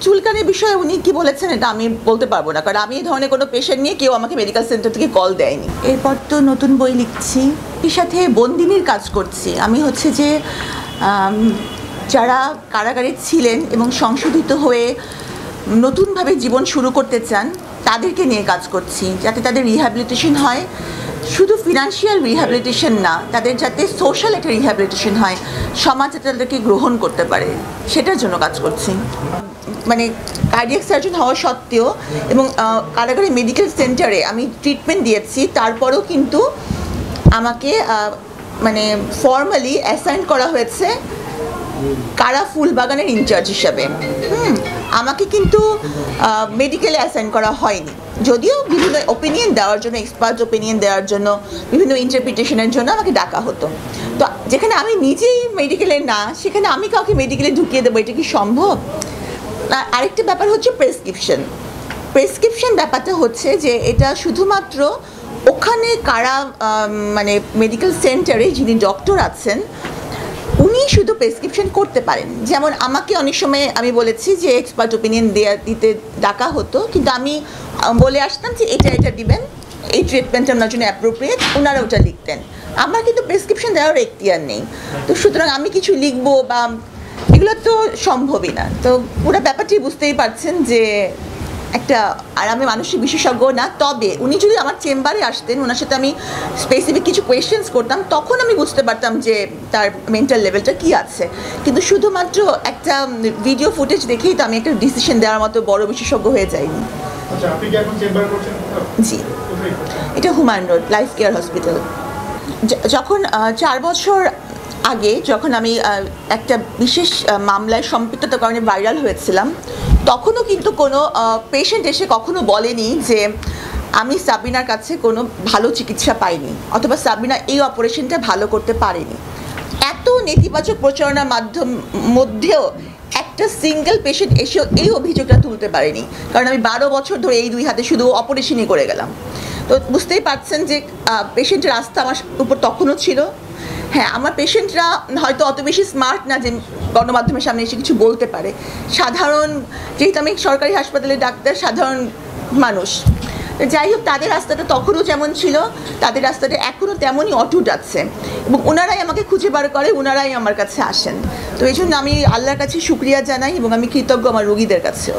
চুলকানির বিষয়ে উনি কি বলেছেন এটা আমি বলতে পারবো না, কারণ আমি এই ধরনের কোনো পেশেন্ট নিয়ে কেউ আমাকে মেডিকেল সেন্টার থেকে কল দেয়নি। এরপর তো নতুন বই লিখছি, এর সাথে বন্দিনীর কাজ করছি। আমি হচ্ছে যে যারা কারাগারে ছিলেন এবং সংশোধিত হয়ে নতুনভাবে জীবন শুরু করতে চান তাদেরকে নিয়ে কাজ করছি, যাতে তাদের রিহ্যাবিলিটেশন হয়। শুধু ফিনান্সিয়াল রিহ্যাবিলিটেশন না, তাদের যাতে সোশ্যাল একটা রিহ্যাবিলিটেশন হয়, সমাজ যাতে তাদেরকে গ্রহণ করতে পারে, সেটার জন্য কাজ করছি। মানে কার্ডিয়াক সার্জন হওয়া সত্ত্বেও এবং কারাগারে মেডিকেল সেন্টারে আমি ট্রিটমেন্ট দিয়েছি, তারপরেও কিন্তু আমাকে মানে ফর্মালি অ্যাসাইন করা হয়েছে কারা ফুলবাগানের ইনচার্জ হিসাবে। আমাকে কিন্তু মেডিকেলে অ্যাসাইন করা হয়নি, যদিও বিভিন্ন ওপিনিয়ন দেওয়ার জন্য, এক্সপার্ট ওপিনিয়ন দেওয়ার জন্য, বিভিন্ন ইন্টারপ্রিটেশনের জন্য আমাকে ডাকা হতো। তো যেখানে আমি নিজেই মেডিকেলে না, সেখানে আমি কাউকে মেডিকেলে ঢুকিয়ে দেবো, এটা কি সম্ভব? আরেকটা ব্যাপার হচ্ছে প্রেসক্রিপশন ব্যাপারটা হচ্ছে যে এটা শুধুমাত্র ওখানে কারা মানে মেডিকেল সেন্টারে যিনি ডক্টর আছেন উনি শুধু প্রেসক্রিপশন করতে পারেন। যেমন আমাকে অনেক সময় আমি বলেছি যে এক্সপার্ট ওপিনিয়ন দিতে ডাকা হতো, কিন্তু আমি বলে আসতাম যে এটা দিবেন, এই ট্রিটমেন্টটা ওনার জন্য অ্যাপ্রোপ্রিয়েট, ওনারা ওটা লিখতেন। আমার কিন্তু প্রেসক্রিপশন দেওয়ার এখতিয়ার নেই। তো সুতরাং আমি কিছু লিখবো বা এগুলো তো সম্ভবই না। তো পুরো ব্যাপারটি বুঝতেই পারছেন যে একটা, আর আমি মানসিক বিশেষজ্ঞ না, তবে উনি যদি আমার চেম্বারে আসতেন, ওনার সাথে আমি স্পেসিফিক কিছু কোয়েশ্চেন্স করতাম, তখন আমি বুঝতে পারতাম যে তার মেন্টাল লেভেলটা কী আছে। কিন্তু শুধুমাত্র একটা ভিডিও ফুটেজ দেখেই তো আমি একটা ডিসিশন দেওয়ার মতো বড় বিশেষজ্ঞ হয়ে যাইনি। জি, এটা Humayun road life care hospital. যখন 4 বছর আগে যখন আমি একটা বিশেষ মামলায় সম্পৃক্ততার কারণে ভাইরাল হয়েছিলাম, তখনও কিন্তু কোনো পেশেন্ট এসে কখনো বলেনি যে আমি সাবিনার কাছে কোনো ভালো চিকিৎসা পাইনি, অথবা সাবিনা এই অপারেশনটা ভালো করতে পারেনি। এত নেতিবাচক প্রচারণার মধ্যেও একটা সিঙ্গেল পেশেন্ট এসেও এই অভিযোগটা তুলতে পারেনি, কারণ আমি 12 বছর ধরে এই 2 হাতে শুধু অপারেশনই করে গেলাম। তো বুঝতেই পারছেন যে পেশেন্টের আস্থা আমার উপর তখনও ছিল। হ্যাঁ, আমার পেশেন্টরা হয়তো অত বেশি স্মার্ট না যে গণমাধ্যমের সামনে এসে কিছু বলতে পারে। সাধারণ, যেহেতু আমি সরকারি হাসপাতালের ডাক্তার, সাধারণ মানুষ, যাই হোক, তাদের রাস্তাটা তখনও যেমন ছিল, তাদের রাস্তাটা এখনও তেমনই অটুট আছে, এবং ওনারাই আমাকে খুঁজে বার করে, ওনারাই আমার কাছে আসেন। তো এই জন্য আমি আল্লাহর কাছে শুকরিয়া জানাই, এবং আমি কৃতজ্ঞ আমার রোগীদের কাছেও।